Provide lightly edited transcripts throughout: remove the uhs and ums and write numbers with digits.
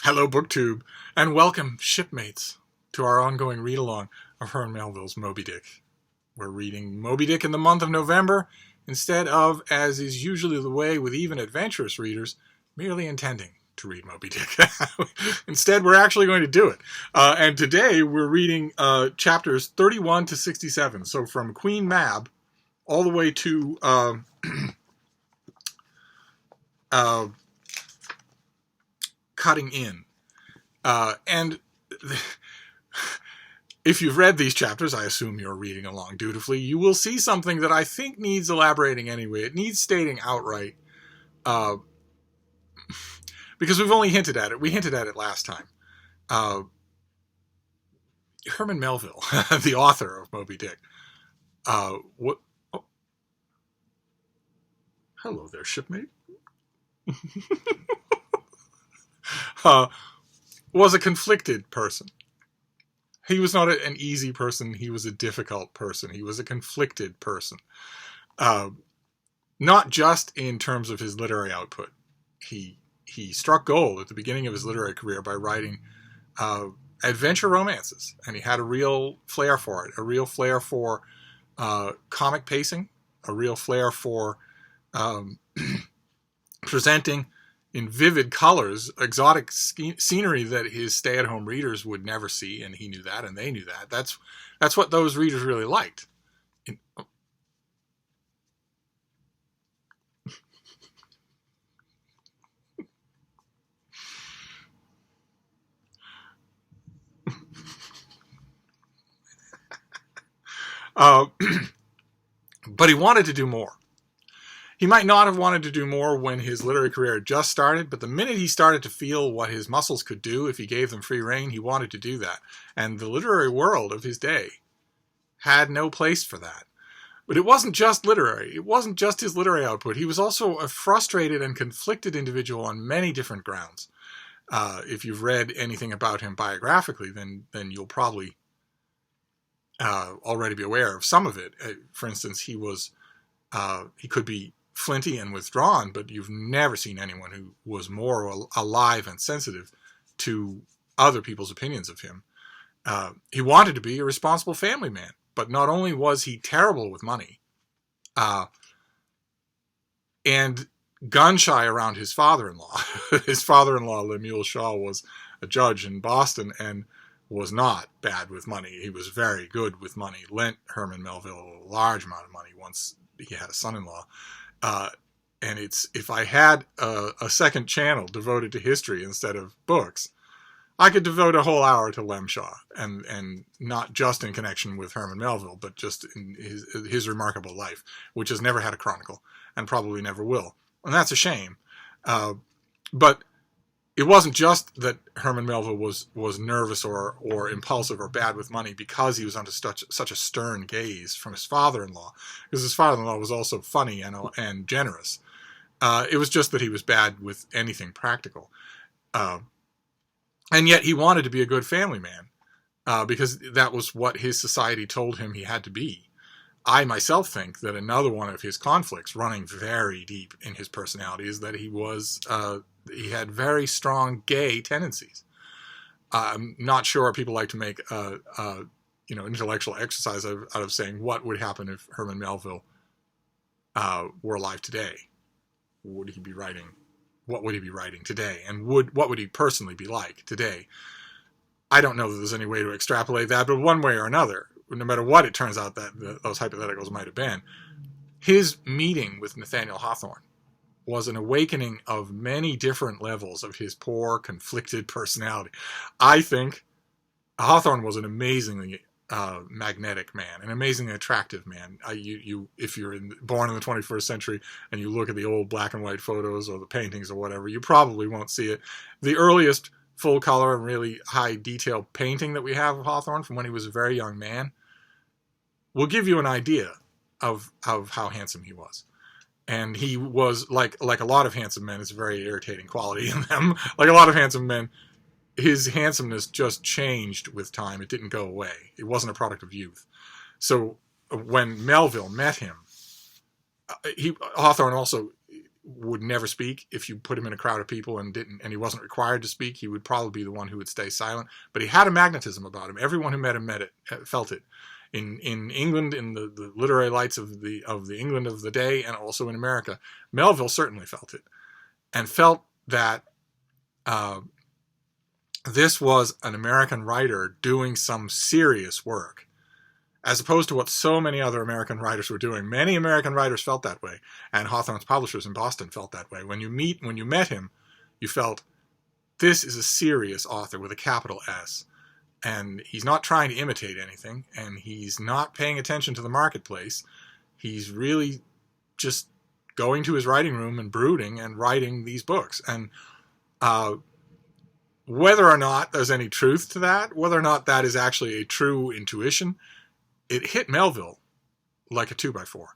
Hello, BookTube, and welcome, shipmates, to our ongoing read-along of Herman Melville's Moby-Dick. We're reading Moby-Dick in the month of November, instead of, as is usually the way with even adventurous readers, merely intending to read Moby-Dick. Instead, we're actually going to do it. And today, we're reading chapters 31 to 67, so from Queen Mab all the way to cutting in. And if you've read these chapters, I assume you're reading along dutifully, you will see something that I think needs elaborating anyway. It needs stating outright, because we've only hinted at it. We hinted at it last time. Herman Melville, the author of Moby-Dick, what? Oh. Hello there, shipmate. Was a conflicted person. He was not an easy person. He was a difficult person. He was a conflicted person. Not just in terms of his literary output. He struck gold at the beginning of his literary career by writing adventure romances, and he had a real flair for it, a real flair for comic pacing, a real flair for presenting in vivid colors exotic scenery that his stay-at-home readers would never see, and he knew that, and they knew that. That's what those readers really liked. But he wanted to do more. He might not have wanted to do more when his literary career had just started, but the minute he started to feel what his muscles could do if he gave them free rein, he wanted to do that. And the literary world of his day had no place for that. But it wasn't just literary. It wasn't just his literary output. He was also a frustrated and conflicted individual on many different grounds. If you've read anything about him biographically, then you'll probably already be aware of some of it. For instance, he could be flinty and withdrawn, but you've never seen anyone who was more alive and sensitive to other people's opinions of him. He wanted to be a responsible family man, but not only was he terrible with money, and gun-shy around his father-in-law. His father-in-law, Lemuel Shaw, was a judge in Boston and was not bad with money. He was very good with money, lent Herman Melville a large amount of money once he had a son-in-law. And if I had a second channel devoted to history instead of books, I could devote a whole hour to Lem Shaw, and not just in connection with Herman Melville, but just in his remarkable life, which has never had a chronicle and probably never will. And that's a shame. But it wasn't just that Herman Melville was nervous or impulsive or bad with money because he was under such a stern gaze from his father-in-law, because his father-in-law was also funny and generous. It was just that he was bad with anything practical. And yet he wanted to be a good family man, because that was what his society told him he had to be. I myself think that another one of his conflicts, running very deep in his personality, is that he had very strong gay tendencies. I'm not sure people like to make intellectual exercise out of saying what would happen if Herman Melville were alive today. Would he be writing? What would he be writing today? And what would he personally be like today? I don't know that there's any way to extrapolate that, but one way or another, no matter what it turns out that those hypotheticals might have been, his meeting with Nathaniel Hawthorne was an awakening of many different levels of his poor, conflicted personality. I think Hawthorne was an amazingly magnetic man, an amazingly attractive man. If you're born in the 21st century and you look at the old black and white photos or the paintings or whatever, you probably won't see it. The earliest full color and really high detail painting that we have of Hawthorne from when he was a very young man will give you an idea of how handsome he was. And he was, like a lot of handsome men, it's a very irritating quality in them. Like a lot of handsome men, his handsomeness just changed with time. It didn't go away. It wasn't a product of youth. So when Melville met him, Hawthorne also would never speak. If you put him in a crowd of people and he wasn't required to speak, he would probably be the one who would stay silent. But he had a magnetism about him. Everyone who met him felt it. In England, in the literary lights of the England of the day, and also in America, Melville certainly felt it, and felt that this was an American writer doing some serious work, as opposed to what so many other American writers were doing. Many American writers felt that way, and Hawthorne's publishers in Boston felt that way. When you met him, you felt, this is a serious author with a capital S, and he's not trying to imitate anything, and he's not paying attention to the marketplace. He's really just going to his writing room and brooding and writing these books. And whether or not there's any truth to that, whether or not that is actually a true intuition, it hit Melville like a 2x4.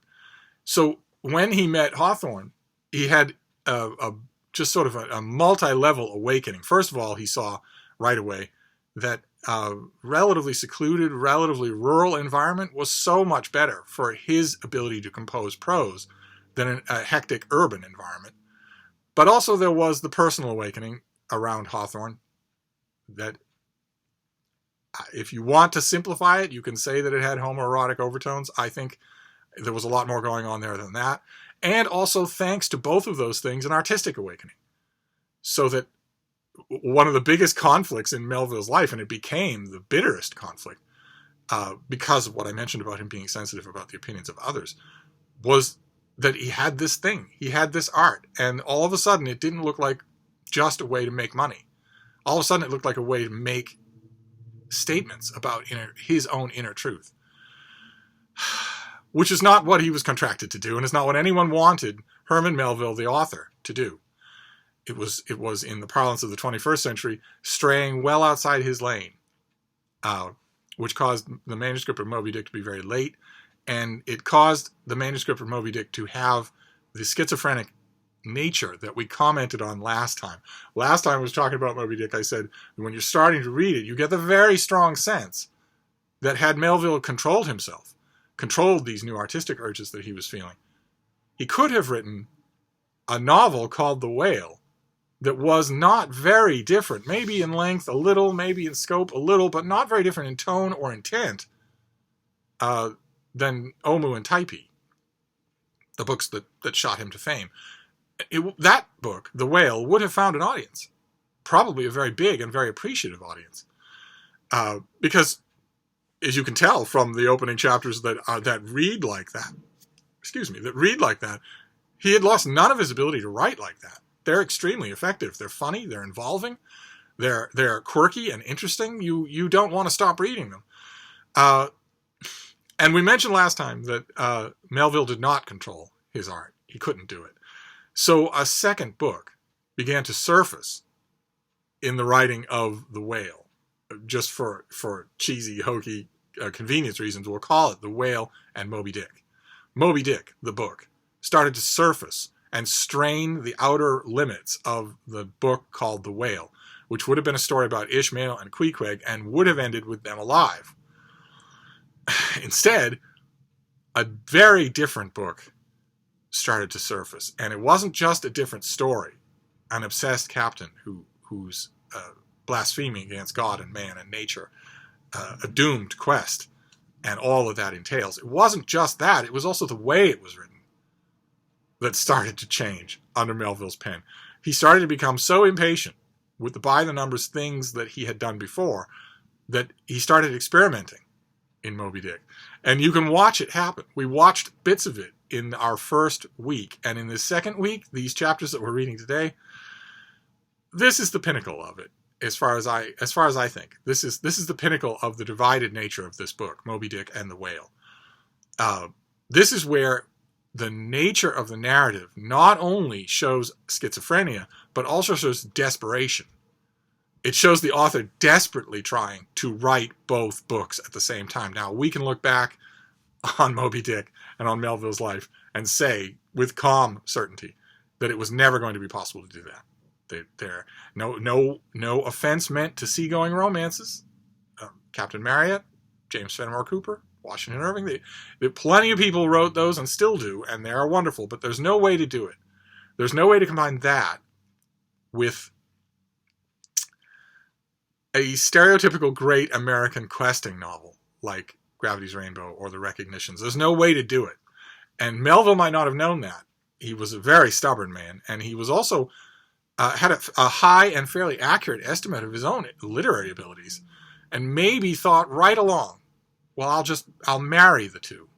So when he met Hawthorne, he had just sort of a multi-level awakening. First of all, he saw right away that relatively secluded, relatively rural environment was so much better for his ability to compose prose than a hectic urban environment. But also there was the personal awakening around Hawthorne that, if you want to simplify it, you can say that it had homoerotic overtones. I think there was a lot more going on there than that. And also, thanks to both of those things, an artistic awakening. So that one of the biggest conflicts in Melville's life, and it became the bitterest conflict, because of what I mentioned about him being sensitive about the opinions of others, was that he had this thing. He had this art. And all of a sudden, it didn't look like just a way to make money. All of a sudden, it looked like a way to make statements about his own inner truth, which is not what he was contracted to do, and it's not what anyone wanted Herman Melville, the author, to do. It was, in the parlance of the 21st century, straying well outside his lane, which caused the manuscript of Moby-Dick to be very late, and it caused the manuscript of Moby-Dick to have the schizophrenic nature that we commented on last time. Last time I was talking about Moby-Dick, I said, when you're starting to read it, you get the very strong sense that had Melville controlled himself, controlled these new artistic urges that he was feeling, he could have written a novel called The Whale that was not very different, maybe in length a little, maybe in scope a little, but not very different in tone or intent than Omoo and Typee, the books that shot him to fame. That book, The Whale, would have found an audience, probably a very big and very appreciative audience, because, as you can tell from the opening chapters that read like that, he had lost none of his ability to write like that. They're extremely effective. They're funny. They're involving. They're quirky and interesting. You don't want to stop reading them. And we mentioned last time that Melville did not control his art. He couldn't do it. So a second book began to surface in the writing of The Whale. Just for cheesy, hokey convenience reasons, we'll call it The Whale and Moby-Dick. Moby-Dick, the book, started to surface and strain the outer limits of the book called The Whale, which would have been a story about Ishmael and Queequeg and would have ended with them alive. Instead, a very different book started to surface, and it wasn't just a different story, an obsessed captain who's blaspheming against God and man and nature, a doomed quest, and all that entails. It wasn't just that, it was also the way it was written that started to change under Melville's pen. He started to become so impatient with the by-the-numbers things that he had done before that he started experimenting in Moby-Dick. And you can watch it happen. We watched bits of it in our first week. And in the second week, these chapters that we're reading today, this is the pinnacle of it, as far as I think. This is the pinnacle of the divided nature of this book, Moby-Dick and the Whale. This is where the nature of the narrative not only shows schizophrenia, but also shows desperation. It shows the author desperately trying to write both books at the same time. Now, we can look back on Moby-Dick and on Melville's life and say with calm certainty that it was never going to be possible to do that. There, no offense meant to seagoing romances. Captain Marryat, James Fenimore Cooper, Washington Irving. Plenty of people wrote those and still do, and they are wonderful, but there's no way to do it There's no way to combine that with a stereotypical great American questing novel like Gravity's Rainbow or The Recognitions. There's no way to do it. And Melville might not have known that. He was a very stubborn man, and he was also had a high and fairly accurate estimate of his own literary abilities, and maybe thought right along, well, I'll marry the two.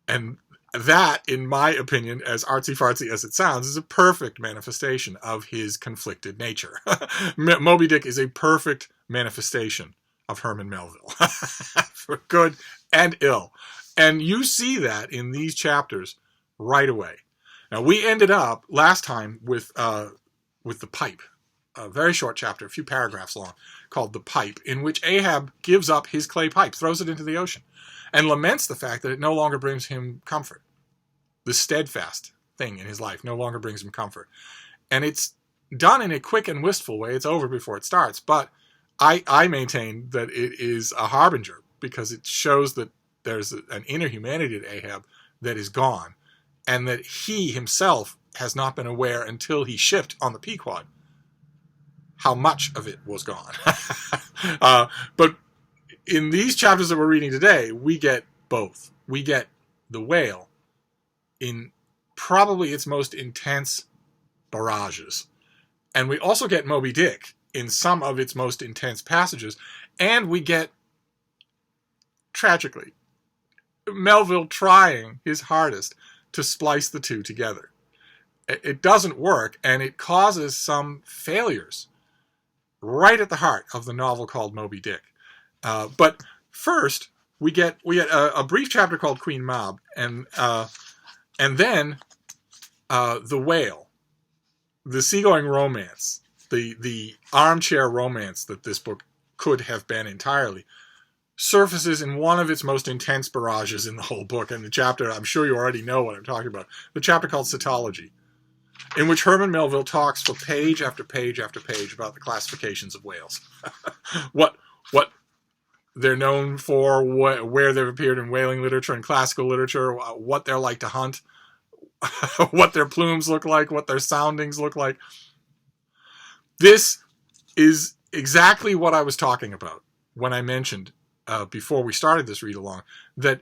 And that, in my opinion, as artsy-fartsy as it sounds, is a perfect manifestation of his conflicted nature. Moby-Dick is a perfect manifestation of Herman Melville, for good and ill. And you see that in these chapters right away. Now, we ended up last time with The Pipe, a very short chapter, a few paragraphs long, called The Pipe, in which Ahab gives up his clay pipe, throws it into the ocean, and laments the fact that it no longer brings him comfort. The steadfast thing in his life no longer brings him comfort. And it's done in a quick and wistful way. It's over before it starts. But I maintain that it is a harbinger, because it shows that there's an inner humanity to Ahab that is gone, and that he himself has not been aware until he shipped on the Pequod how much of it was gone. But in these chapters that we're reading today, we get both. We get the whale in probably its most intense barrages. And we also get Moby-Dick in some of its most intense passages. And we get, tragically, Melville trying his hardest to splice the two together. It doesn't work, and it causes some failures right at the heart of the novel called Moby-Dick. But first, we get a brief chapter called Queen Mab, and then the whale, the seagoing romance, the armchair romance that this book could have been entirely, surfaces in one of its most intense barrages in the whole book. And the chapter, I'm sure you already know what I'm talking about, the chapter called Cetology, in which Herman Melville talks for page after page after page about the classifications of whales. what they're known for, where they've appeared in whaling literature and classical literature, what they're like to hunt, what their plumes look like, what their soundings look like. This is exactly what I was talking about when I mentioned, before we started this read-along, that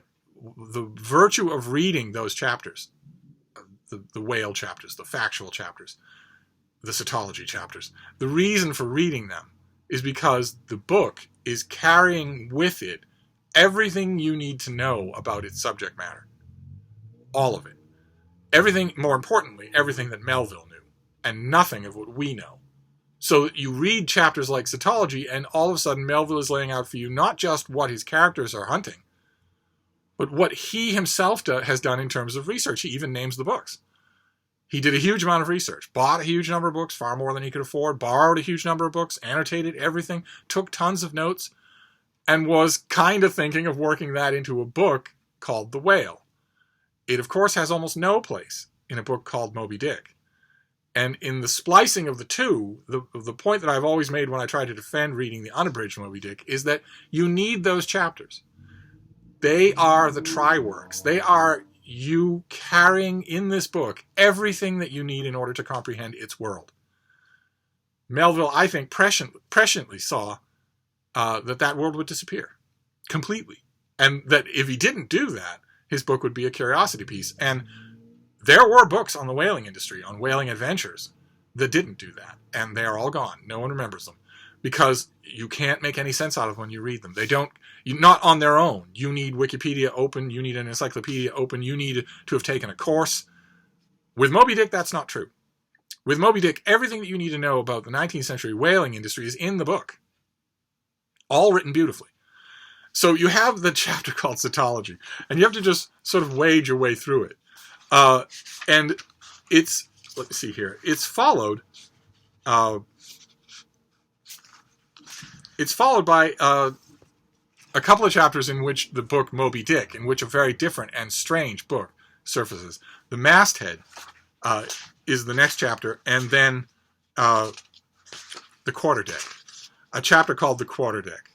the virtue of reading those chapters, the whale chapters, the factual chapters, the cetology chapters, the reason for reading them is because the book is carrying with it everything you need to know about its subject matter. All of it. Everything, more importantly, everything that Melville knew, and nothing of what we know. So you read chapters like Cetology, and all of a sudden Melville is laying out for you not just what his characters are hunting, but what he himself has done in terms of research. He even names the books. He did a huge amount of research, bought a huge number of books, far more than he could afford, borrowed a huge number of books, annotated everything, took tons of notes, and was kind of thinking of working that into a book called The Whale. It, of course, has almost no place in a book called Moby-Dick. And in the splicing of the two, the point that I've always made when I try to defend reading the unabridged Moby-Dick is that you need those chapters. They are the try-works. They are you carrying in this book everything that you need in order to comprehend its world. Melville, I think, presciently saw that world would disappear completely. And that if he didn't do that, his book would be a curiosity piece. And there were books on the whaling industry, on whaling adventures, that didn't do that. And they are all gone. No one remembers them. Because you can't make any sense out of them when you read them. They don't, not on their own. You need Wikipedia open. You need an encyclopedia open. You need to have taken a course. With Moby-Dick, that's not true. With Moby-Dick, everything that you need to know about the 19th century whaling industry is in the book. All written beautifully. So you have the chapter called Cetology, and you have to just sort of wade your way through it. And it's, let me see here, it's followed by a couple of chapters in which the book Moby-Dick, in which a very different and strange book surfaces. The masthead is the next chapter, and then the Quarterdeck, a chapter called the Quarterdeck.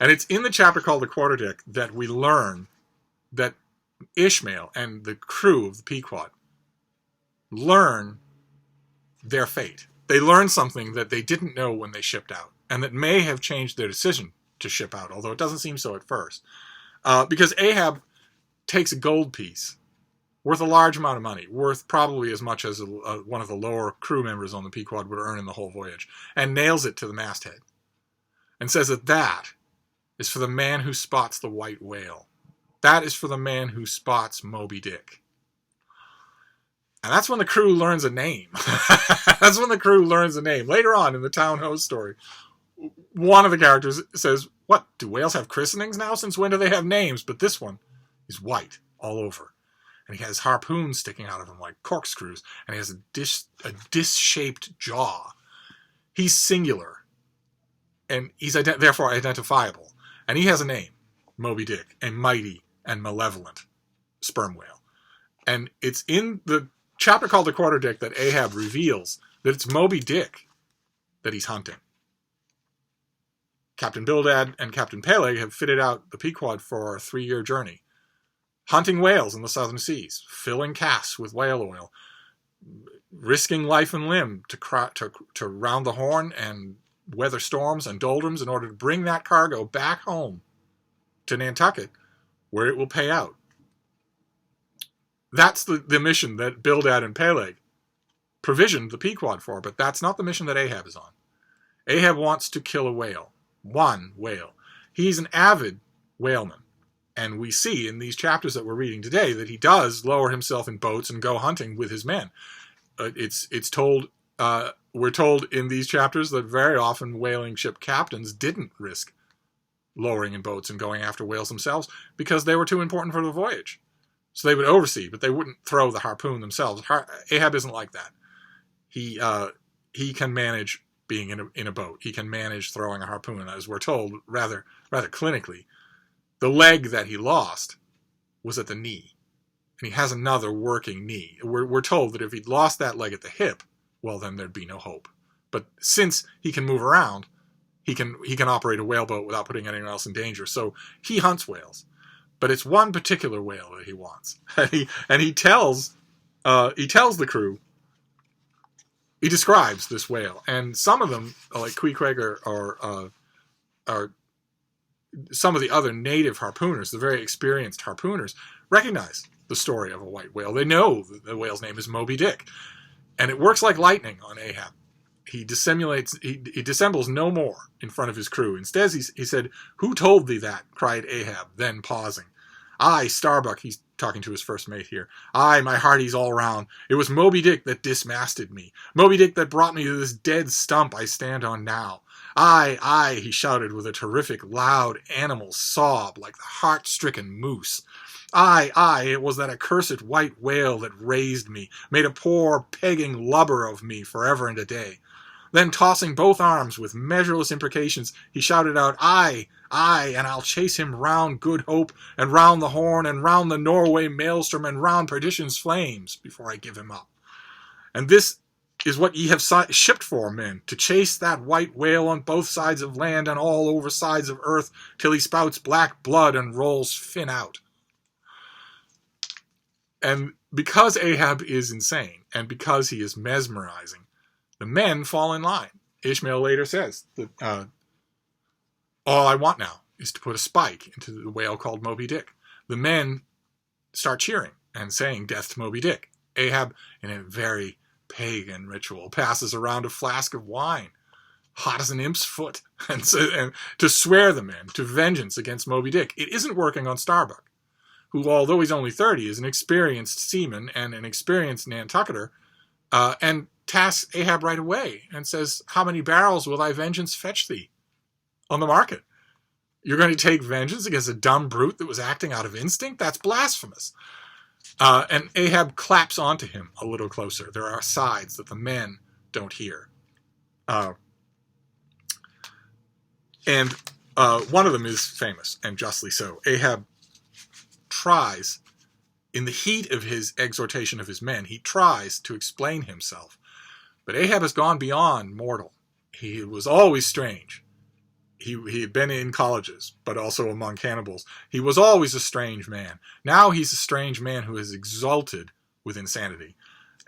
And it's in the chapter called the Quarterdeck that we learn that Ishmael and the crew of the Pequod learn their fate. They learn something that they didn't know when they shipped out, and that may have changed their decision to ship out, although it doesn't seem so at first. Because Ahab takes a gold piece worth a large amount of money, worth probably as much as one of the lower crew members on the Pequod would earn in the whole voyage, and nails it to the masthead, and says that is for the man who spots the white whale. That is for the man who spots Moby-Dick. And that's when the crew learns a name. That's when the crew learns a name. Later on in the town host story, one of the characters says, what, do whales have christenings now? Since when do they have names? But this one is white all over. And he has harpoons sticking out of him like corkscrews. And he has a disc-shaped jaw. He's singular. And he's therefore identifiable. And he has a name, Moby-Dick, a mighty and malevolent sperm whale. And it's in the chapter called the Quarterdeck that Ahab reveals that it's Moby-Dick that he's hunting. Captain Bildad and Captain Peleg have fitted out the Pequod for a 3-year journey, hunting whales in the southern seas, filling casks with whale oil, risking life and limb to round the Horn and weather storms and doldrums in order to bring that cargo back home to Nantucket, where it will pay out. That's the mission that Bildad and Peleg provisioned the Pequod for, but that's not the mission that Ahab is on. Ahab wants to kill a whale. One whale. He's an avid whaleman. And we see in these chapters that we're reading today that he does lower himself in boats and go hunting with his men. We're told in these chapters that very often whaling ship captains didn't risk lowering in boats and going after whales themselves because they were too important for the voyage. So they would oversee, but they wouldn't throw the harpoon themselves. Ahab isn't like that. He can manage being in a boat. He can manage throwing a harpoon. As we're told, rather clinically, the leg that he lost was at the knee, and he has another working knee. We're told that if he'd lost that leg at the hip, well, then there'd be no hope. But since he can move around, he can operate a whaleboat without putting anyone else in danger. So he hunts whales. But it's one particular whale that he wants. and he tells the crew, he describes this whale. And some of them, like Queequeg or some of the other native harpooners, the very experienced harpooners, recognize the story of a white whale. They know that the whale's name is Moby-Dick. And it works like lightning on Ahab. He dissimulates, he dissembles no more in front of his crew. Instead, he said, "Who told thee that?" cried Ahab, then pausing. "I, Starbuck," he's talking to his first mate here. "I, my hearties all round. It was Moby-Dick that dismasted me. Moby-Dick that brought me to this dead stump I stand on now. I, he shouted with a terrific, loud animal sob like the heart-stricken moose. I, it was that accursed white whale that raised me, made a poor pegging lubber of me forever and a day." Then, tossing both arms with measureless imprecations, he shouted out, I, and I'll chase him round Good Hope, and round the Horn, and round the Norway maelstrom, and round perdition's flames, before I give him up. And this is what ye have shipped for, men, to chase that white whale on both sides of land and all over sides of earth, till he spouts black blood and rolls fin out. And because Ahab is insane, and because he is mesmerizing, the men fall in line. Ishmael later says that all I want now is to put a spike into the whale called Moby-Dick. The men start cheering and saying, "Death to Moby-Dick." Ahab, in a very pagan ritual, passes around a flask of wine, hot as an imp's foot, and to swear the men to vengeance against Moby-Dick. It isn't working on Starbuck, who, although he's only 30, is an experienced seaman and an experienced Nantucketer, and tasks Ahab right away and says, "How many barrels will thy vengeance fetch thee on the market? You're going to take vengeance against a dumb brute that was acting out of instinct? That's blasphemous." And Ahab claps onto him a little closer. There are sides that the men don't hear. And one of them is famous, and justly so. Ahab tries, in the heat of his exhortation of his men, he tries to explain himself. But Ahab has gone beyond mortal. He was always strange. He had been in colleges, but also among cannibals. He was always a strange man. Now he's a strange man who is exalted with insanity.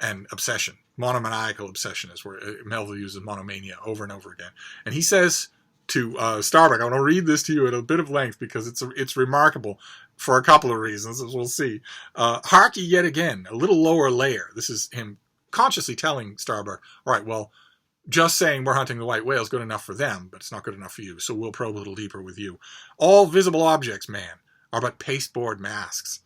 and obsession. Monomaniacal obsession is where Melville uses monomania over and over again. And he says to Starbuck, I want to read this to you at a bit of length because it's remarkable for a couple of reasons, as we'll see. Hark ye yet again, a little lower layer. This is him consciously telling Starbuck, all right, well, just saying we're hunting the white whale is good enough for them, but it's not good enough for you, so we'll probe a little deeper with you. All visible objects, man, are but pasteboard masks.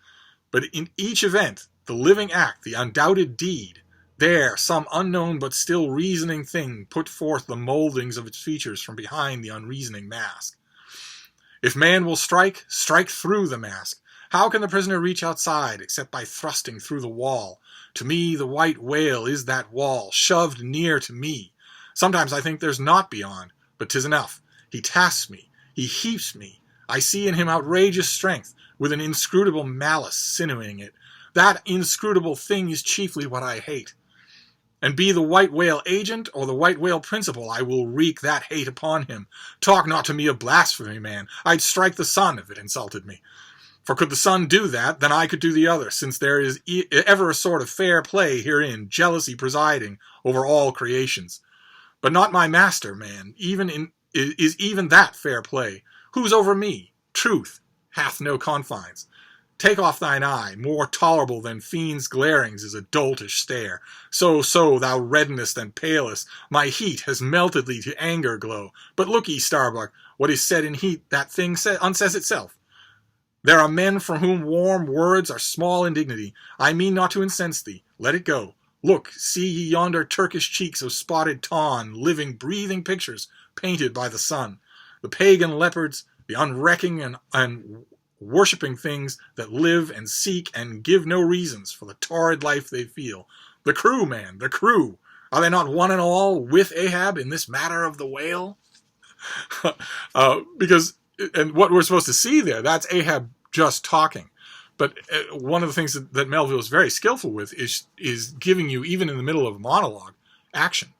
But in each event, the living act, the undoubted deed, there, some unknown but still reasoning thing put forth the moldings of its features from behind the unreasoning mask. If man will strike, strike through the mask. How can the prisoner reach outside except by thrusting through the wall? To me, the white whale is that wall, shoved near to me. Sometimes I think there's naught beyond, but 'tis enough. He tasks me. He heaps me. I see in him outrageous strength, with an inscrutable malice sinewing it. That inscrutable thing is chiefly what I hate. And be the white whale agent or the white whale principal, I will wreak that hate upon him. Talk not to me of blasphemy, man. I'd strike the sun if it insulted me. For could the sun do that, then I could do the other, since there is ever a sort of fair play herein, jealousy presiding over all creations. But not my master, man. Is even that fair play. Who's over me? Truth hath no confines. Take off thine eye, more tolerable than fiends' glarings is a doltish stare. So, thou reddenest and palest, my heat has melted thee to anger glow. But look ye, Starbuck, what is said in heat, that thing unsays itself. There are men from whom warm words are small indignity. I mean not to incense thee. Let it go. Look, see ye yonder Turkish cheeks of spotted tawn, living, breathing pictures painted by the sun. The pagan leopards, the unrecking and worshipping things that live and seek and give no reasons for the torrid life they feel. The crew, man, the crew. Are they not one and all with Ahab in this matter of the whale? And what we're supposed to see there, that's Ahab just talking. But one of the things that Melville is very skillful with is giving you, even in the middle of a monologue, action.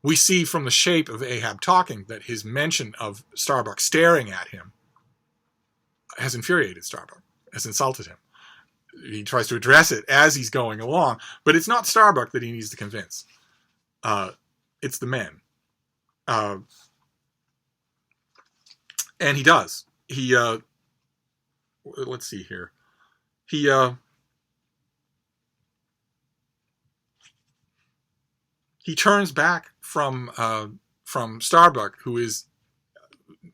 We see from the shape of Ahab talking that his mention of Starbuck staring at him has infuriated Starbuck, has insulted him. He tries to address it as he's going along, but it's not Starbuck that he needs to convince. It's the men. And he does. Let's see here. He turns back from Starbuck, who is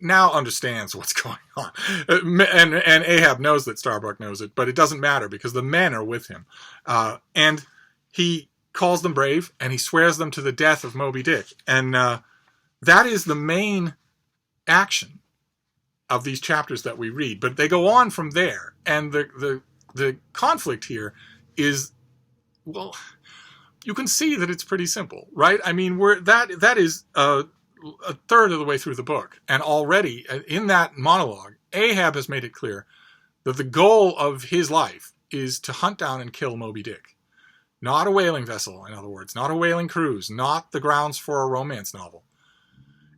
now understands what's going on. And Ahab knows that Starbuck knows it, but it doesn't matter because the men are with him. And he calls them brave, and he swears them to the death of Moby-Dick. And that is the main action of these chapters that we read. But they go on from there, and the conflict here is, well, you can see that it's pretty simple, right? I mean, that is a third of the way through the book, and already in that monologue, Ahab has made it clear that the goal of his life is to hunt down and kill Moby-Dick. Not a whaling vessel, in other words, not a whaling cruise, not the grounds for a romance novel.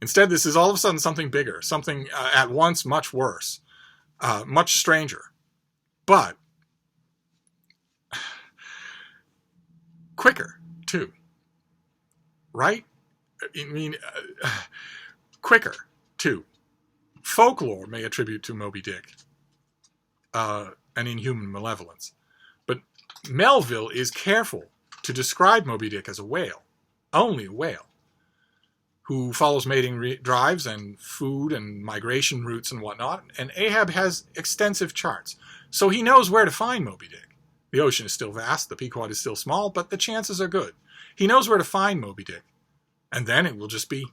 Instead, this is all of a sudden something bigger, something at once much worse, much stranger, but quicker, too. Right? I mean, quicker, too. Folklore may attribute to Moby-Dick an inhuman malevolence, but Melville is careful to describe Moby-Dick as a whale, only a whale, who follows mating drives and food and migration routes and whatnot, and Ahab has extensive charts, so he knows where to find Moby-Dick. The ocean is still vast, the Pequod is still small, but the chances are good. He knows where to find Moby-Dick, and then it will just be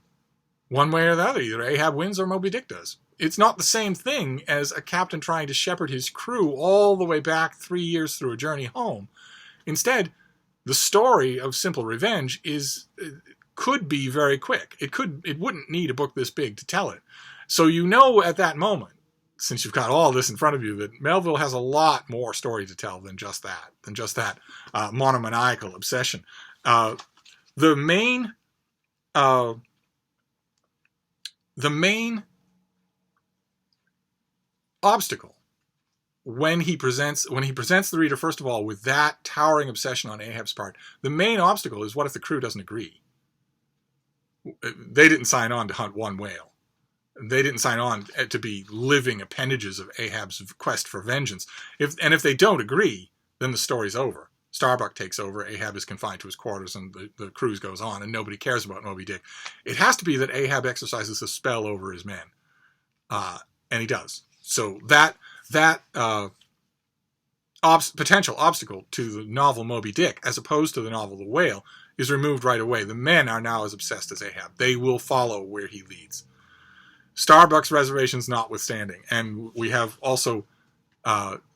one way or the other. Either Ahab wins or Moby-Dick does. It's not the same thing as a captain trying to shepherd his crew all the way back 3 years through a journey home. Instead, the story of Simple Revenge could be very quick. It wouldn't need a book this big to tell it. So you know at that moment, since you've got all this in front of you, that Melville has a lot more story to tell than just that monomaniacal obsession. The main obstacle when he presents the reader, first of all, with that towering obsession on Ahab's part, the main obstacle is, what if the crew doesn't agree? They didn't sign on to hunt one whale. They didn't sign on to be living appendages of Ahab's quest for vengeance. If they don't agree, then the story's over. Starbuck takes over, Ahab is confined to his quarters, and the cruise goes on, and nobody cares about Moby-Dick. It has to be that Ahab exercises a spell over his men. And he does. So that potential obstacle to the novel Moby-Dick, as opposed to the novel The Whale, is removed right away. The men are now as obsessed as Ahab. They will follow where he leads. Starbuck's reservations notwithstanding, and we have also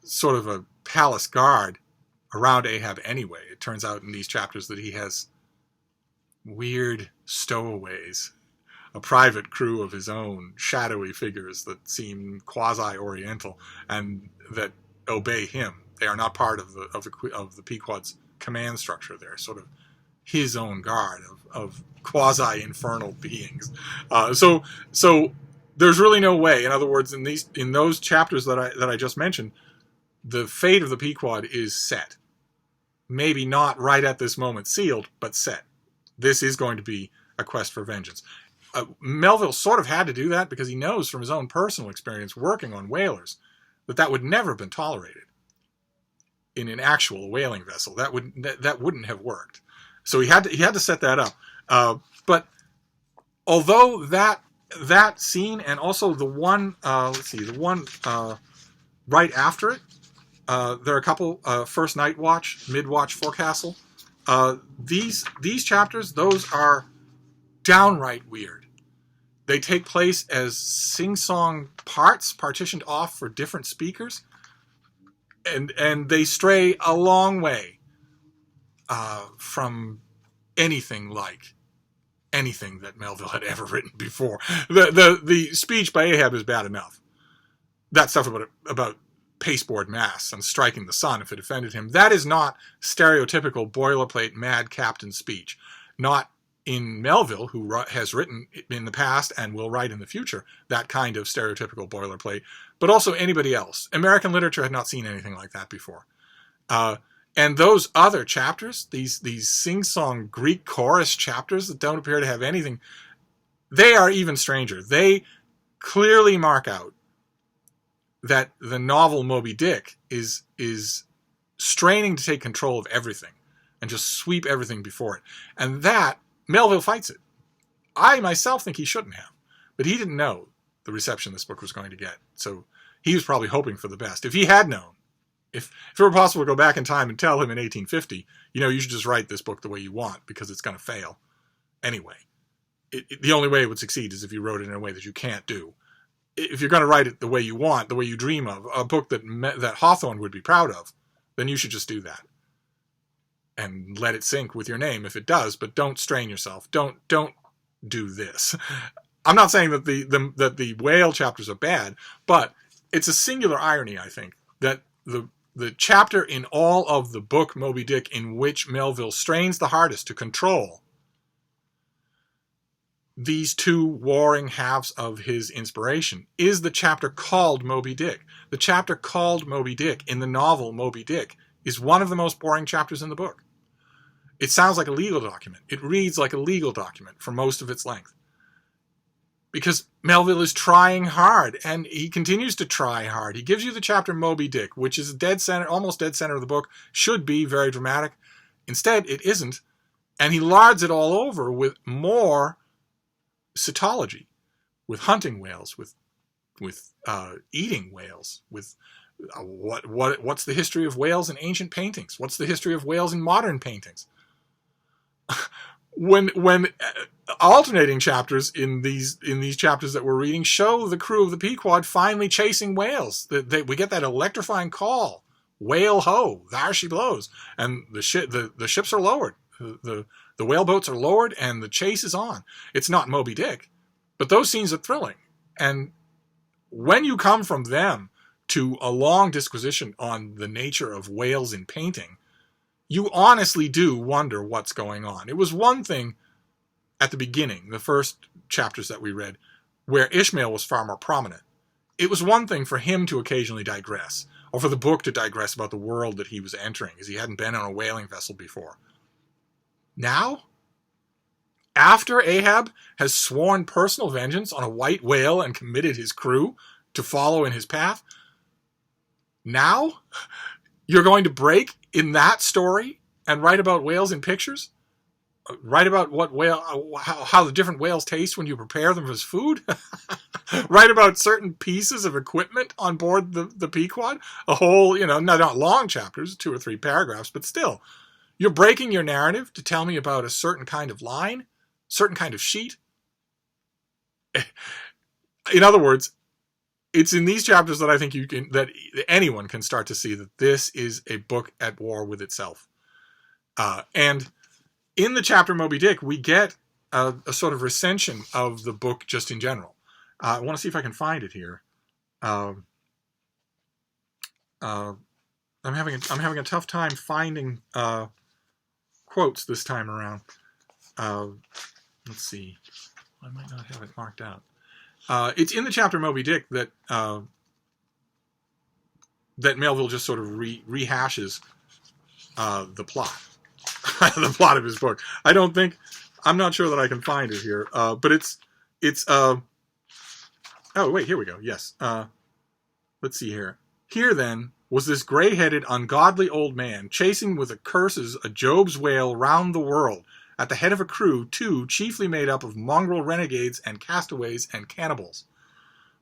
sort of a palace guard around Ahab anyway. It turns out in these chapters that he has weird stowaways, a private crew of his own, shadowy figures that seem quasi-oriental and that obey him. They are not part of the Pequod's command structure. They're sort of his own guard of quasi-infernal beings. So there's really no way. In other words, in those chapters that I just mentioned, the fate of the Pequod is set. Maybe not right at this moment sealed, but set. This is going to be a quest for vengeance. Melville sort of had to do that because he knows from his own personal experience working on whalers that would never have been tolerated in an actual whaling vessel. That wouldn't have worked. So he had to set that up. But although that scene and also the one right after it, there are a couple first night watch, mid watch forecastle. These chapters, those are downright weird. They take place as sing-song parts partitioned off for different speakers, and they stray a long way from anything like anything that Melville had ever written before. The speech by Ahab is bad enough. That stuff about pasteboard masts and striking the sun if it offended him, that is not stereotypical boilerplate mad captain speech. Not in Melville, who has written in the past and will write in the future that kind of stereotypical boilerplate, but also anybody else. American literature had not seen anything like that before. And those other chapters, these sing-song Greek chorus chapters that don't appear to have anything, they are even stranger. They clearly mark out that the novel Moby-Dick is straining to take control of everything and just sweep everything before it. And that, Melville fights it. I myself think he shouldn't have, but he didn't know the reception this book was going to get. So he was probably hoping for the best. If he had known, if it were possible to go back in time and tell him in 1850, you should just write this book the way you want because it's going to fail anyway. The only way it would succeed is if you wrote it in a way that you can't do. If you're going to write it the way you want, the way you dream of, a book that Hawthorne would be proud of, then you should just do that. And let it sink with your name if it does, but don't strain yourself. Don't do this. I'm not saying that the whale chapters are bad, but it's a singular irony, I think, that the chapter in all of the book Moby-Dick in which Melville strains the hardest to control these two warring halves of his inspiration is the chapter called Moby-Dick. The chapter called Moby-Dick in the novel Moby-Dick is one of the most boring chapters in the book. It sounds like a legal document. It reads like a legal document for most of its length. Because Melville is trying hard, and he continues to try hard. He gives you the chapter Moby-Dick, which is almost dead center of the book, should be very dramatic. Instead, it isn't. And he lards it all over with more cetology, with hunting whales, with eating whales, with what's the history of whales in ancient paintings? What's the history of whales in modern paintings? When alternating chapters in these chapters that we're reading show the crew of the Pequod finally chasing whales. We get that electrifying call, "Whale ho, there she blows," and the ships are lowered. The whaleboats are lowered and the chase is on. It's not Moby-Dick, but those scenes are thrilling. And when you come from them to a long disquisition on the nature of whales in painting, you honestly do wonder what's going on. It was one thing at the beginning, the first chapters that we read, where Ishmael was far more prominent. It was one thing for him to occasionally digress, or for the book to digress about the world that he was entering, as he hadn't been on a whaling vessel before. Now, after Ahab has sworn personal vengeance on a white whale and committed his crew to follow in his path, now you're going to break in that story and write about whales in pictures? Write about what whale, how the different whales taste when you prepare them as food? Write about certain pieces of equipment on board the Pequod? A whole, not long chapters, 2 or 3 paragraphs, but still. You're breaking your narrative to tell me about a certain kind of line, certain kind of sheet. In other words, it's in these chapters that I think that anyone can start to see that this is a book at war with itself. And in the chapter Moby-Dick, we get a sort of recension of the book just in general. I want to see if I can find it here. I'm having a tough time finding quotes this time around. Let's see. I might not have it marked out. It's in the chapter Moby-Dick that Melville just sort of rehashes the plot. The plot of his book. I'm not sure that I can find it here, but it's oh wait, here we go. Yes. Let's see here. Here then was this gray-headed, ungodly old man chasing with the curses a Job's whale round the world, at the head of a crew, too, chiefly made up of mongrel renegades and castaways and cannibals,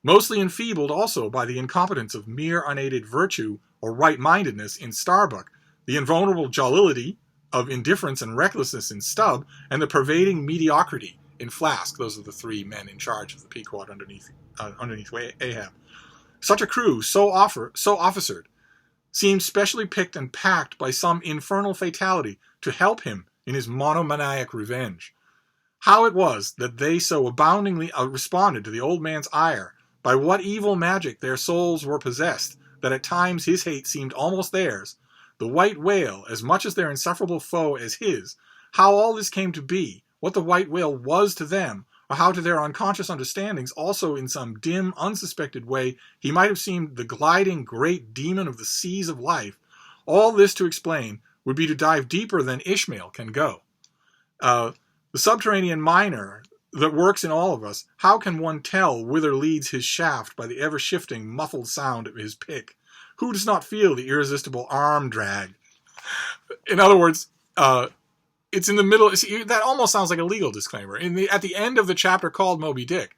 mostly enfeebled also by the incompetence of mere unaided virtue or right-mindedness in Starbuck, the invulnerable jollity of indifference and recklessness in Stubb, and the pervading mediocrity in Flask. Those are the 3 men in charge of the Pequod underneath Ahab. Such a crew, so officered, seemed specially picked and packed by some infernal fatality to help him in his monomaniac revenge. How it was that they so aboundingly responded to the old man's ire, by what evil magic their souls were possessed, that at times his hate seemed almost theirs, the white whale as much as their insufferable foe as his, how all this came to be, what the white whale was to them, or how to their unconscious understandings also in some dim, unsuspected way he might have seemed the gliding great demon of the seas of life, all this to explain would be to dive deeper than Ishmael can go. The subterranean miner that works in all of us, how can one tell whither leads his shaft by the ever-shifting, muffled sound of his pick? Who does not feel the irresistible arm drag? In other words, it's in the middle. See, that almost sounds like a legal disclaimer. At the end of the chapter called Moby-Dick,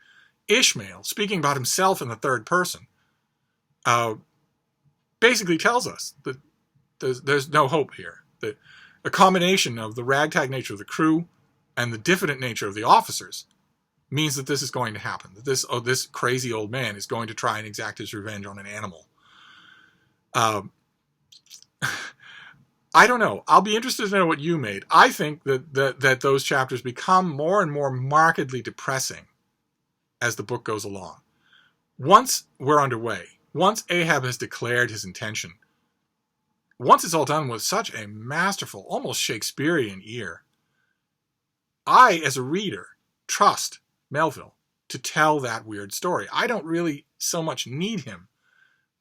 Ishmael, speaking about himself in the third person, basically tells us that there's no hope here. That a combination of the ragtag nature of the crew and the diffident nature of the officers means that this is going to happen. That this crazy old man is going to try and exact his revenge on an animal. I don't know. I'll be interested to know what you made. I think that those chapters become more and more markedly depressing as the book goes along. Once we're underway, once Ahab has declared his intention, once it's all done with such a masterful, almost Shakespearean ear, I, as a reader, trust Melville to tell that weird story. I don't really so much need him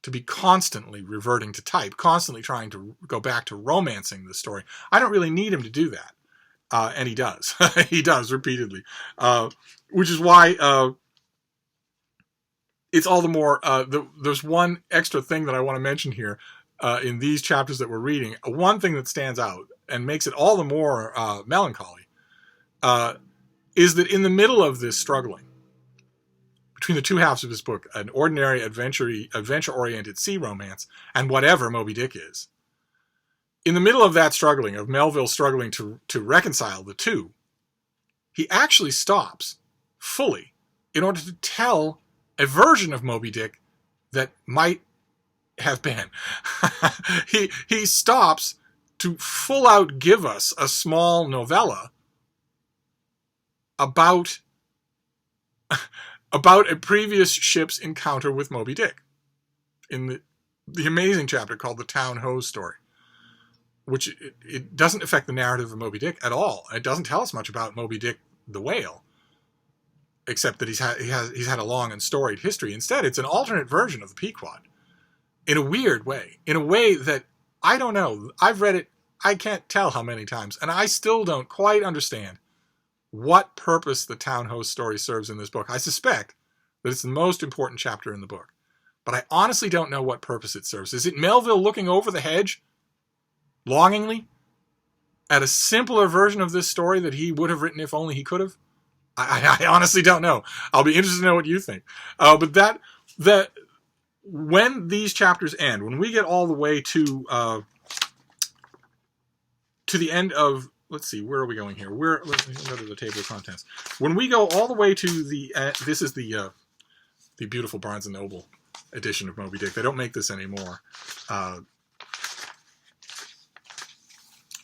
to be constantly reverting to type, constantly trying to go back to romancing the story. I don't really need him to do that. And he does. He does repeatedly. Which is why it's all the more... there's one extra thing that I want to mention here in these chapters that we're reading. One thing that stands out and makes it all the more melancholy is that in the middle of this struggling, between the two halves of his book, an ordinary adventure-oriented sea romance, and whatever Moby-Dick is, in the middle of that struggling, of Melville struggling to reconcile the two, he actually stops fully in order to tell a version of Moby-Dick that might have been. He stops to full out give us a small novella about a previous ship's encounter with Moby-Dick in the amazing chapter called The Town Hose Story, which it doesn't affect the narrative of Moby-Dick at all. It doesn't tell us much about Moby-Dick the whale, except that he's had a long and storied history. Instead, it's an alternate version of the Pequod. in a weird way, in a way that I don't know. I've read it, I can't tell how many times, and I still don't quite understand what purpose the town host story serves in this book. I suspect that it's the most important chapter in the book, but I honestly don't know what purpose it serves. Is it Melville looking over the hedge, longingly, at a simpler version of this story that he would have written if only he could have? I honestly don't know. I'll be interested to know what you think. But that when these chapters end, when we get all the way to the end of, let's see, where are we going here? Let's go to the table of contents. When we go all the way to the, this is the beautiful Barnes & Noble edition of Moby-Dick. They don't make this anymore.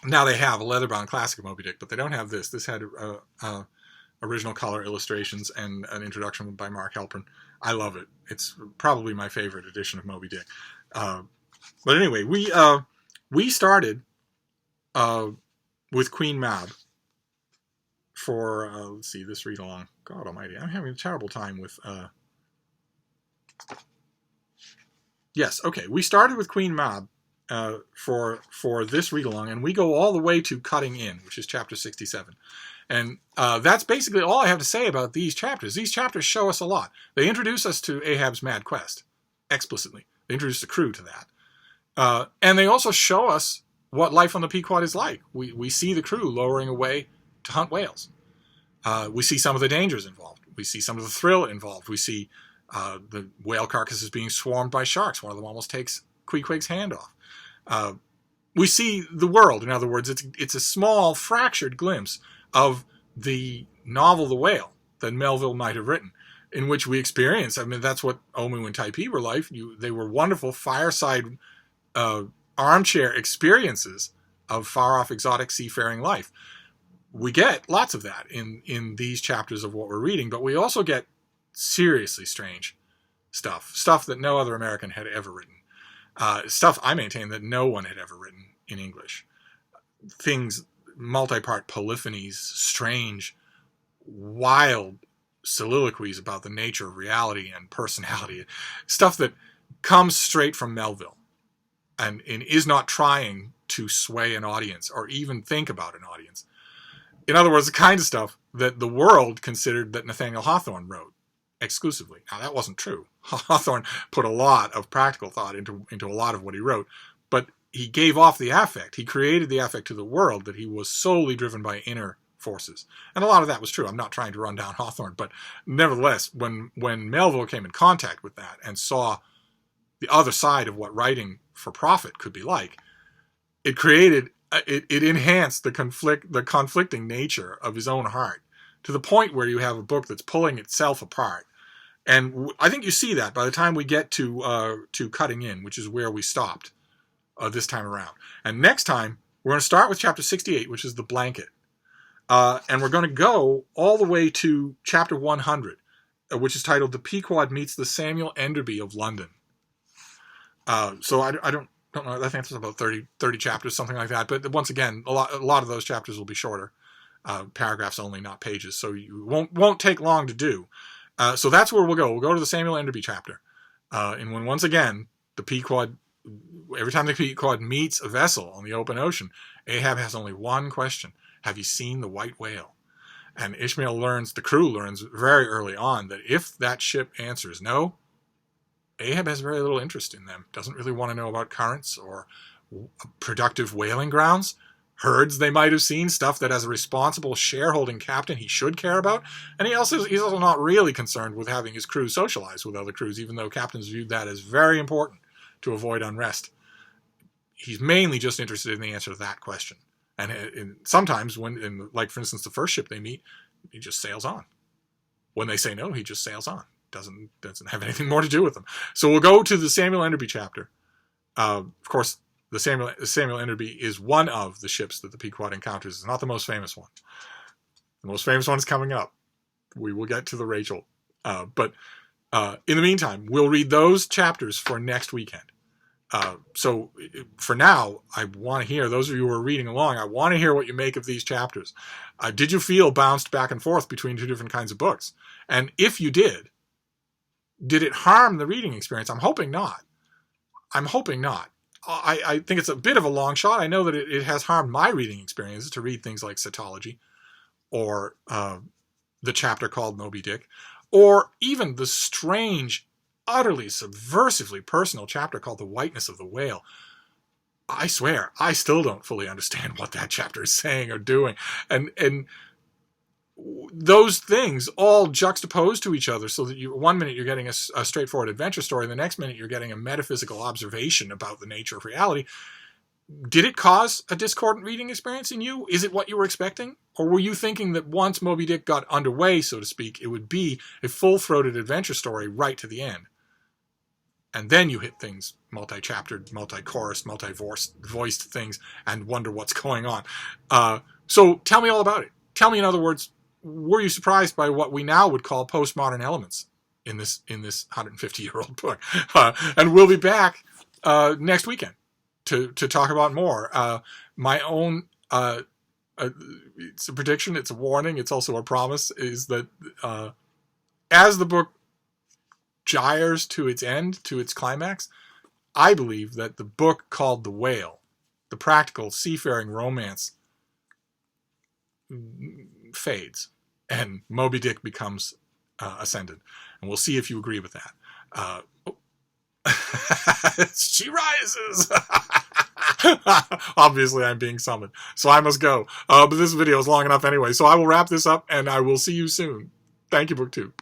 Now they have a leather-bound classic of Moby-Dick, but they don't have this. This had original color illustrations and an introduction by Mark Halperin. I love it. It's probably my favorite edition of Moby-Dick. But anyway, we started with Queen Mab for, let's see, this read along. God almighty, I'm having a terrible time with... Yes, okay, we started with Queen Mab for this read along, and we go all the way to Cutting In, which is chapter 67. And that's basically all I have to say about these chapters. These chapters show us a lot. They introduce us to Ahab's mad quest, explicitly. They introduce the crew to that. And they also show us what life on the Pequod is like. We see the crew lowering away to hunt whales. We see some of the dangers involved. We see some of the thrill involved. We see the whale carcasses being swarmed by sharks. One of them almost takes Queequeg's hand off. We see the world. In other words, it's a small, fractured glimpse of the novel The Whale that Melville might have written, in which we experience, I mean, that's what Omu and Typee were like. They were wonderful fireside armchair experiences of far-off exotic seafaring life. We get lots of that in these chapters of what we're reading, but we also get seriously strange stuff that no other American had ever written. Stuff, I maintain, that no one had ever written in English. Things, multi-part polyphonies, strange, wild soliloquies about the nature of reality and personality. Stuff that comes straight from Melville and is not trying to sway an audience or even think about an audience. In other words, the kind of stuff that the world considered that Nathaniel Hawthorne wrote exclusively. Now, that wasn't true. Hawthorne put a lot of practical thought into a lot of what he wrote, but he gave off the affect. He created the affect to the world that he was solely driven by inner forces. And a lot of that was true. I'm not trying to run down Hawthorne, but nevertheless, when Melville came in contact with that and saw the other side of what writing for profit could be like, it created, it enhanced the conflicting nature of his own heart to the point where you have a book that's pulling itself apart. And I think you see that by the time we get to Cutting In, which is where we stopped this time around. And next time, we're going to start with chapter 68, which is The Blanket. And we're going to go all the way to chapter 100, which is titled The Pequod Meets the Samuel Enderby of London. So I don't know. I think it's about 30 chapters, something like that. But once again, a lot of those chapters will be shorter. Paragraphs only, not pages. So you won't take long to do. So that's where we'll go. We'll go to the Samuel Enderby chapter. And when once again, the Pequod, every time the Pequod meets a vessel on the open ocean, Ahab has only one question. Have you seen the white whale? And the crew learns very early on that if that ship answers no, Ahab has very little interest in them. Doesn't really want to know about currents or productive whaling grounds. Herds they might have seen, stuff that as a responsible shareholding captain he should care about. And he's also not really concerned with having his crew socialize with other crews, even though captains viewed that as very important to avoid unrest. He's mainly just interested in the answer to that question. And sometimes, like for instance, the first ship they meet, he just sails on. When they say no, he just sails on. Doesn't have anything more to do with them. So we'll go to the Samuel Enderby chapter. Of course, the Samuel Enderby is one of the ships that the Pequod encounters. It's not the most famous one. The most famous one is coming up. We will get to the Rachel. But in the meantime, we'll read those chapters for next weekend. So for now, I want to hear, those of you who are reading along, I want to hear what you make of these chapters. Did you feel bounced back and forth between two different kinds of books? And if you did it harm the reading experience? I'm hoping not. I'm hoping not. I think it's a bit of a long shot. I know that it has harmed my reading experiences to read things like Cytology, or the chapter called Moby-Dick, or even the strange, utterly subversively personal chapter called The Whiteness of the Whale. I swear, I still don't fully understand what that chapter is saying or doing. And those things all juxtaposed to each other, so that one minute you're getting a straightforward adventure story, the next minute you're getting a metaphysical observation about the nature of reality. Did it cause a discordant reading experience in you? Is it what you were expecting? Or were you thinking that once Moby-Dick got underway, so to speak, it would be a full-throated adventure story right to the end? And then you hit things, multi-chaptered, multi-chorus, multi-voiced things, and wonder what's going on. So tell me all about it. Tell me, in other words, were you surprised by what we now would call postmodern elements in this 150-year-old book? And we'll be back next weekend to talk about more. My own, it's a prediction, it's a warning, it's also a promise, is that as the book gyres to its end, to its climax, I believe that the book called The Whale, the practical seafaring romance, fades, and Moby-Dick becomes ascended. And we'll see if you agree with that. She rises! Obviously, I'm being summoned, so I must go. But this video is long enough anyway, so I will wrap this up, and I will see you soon. Thank you, BookTube.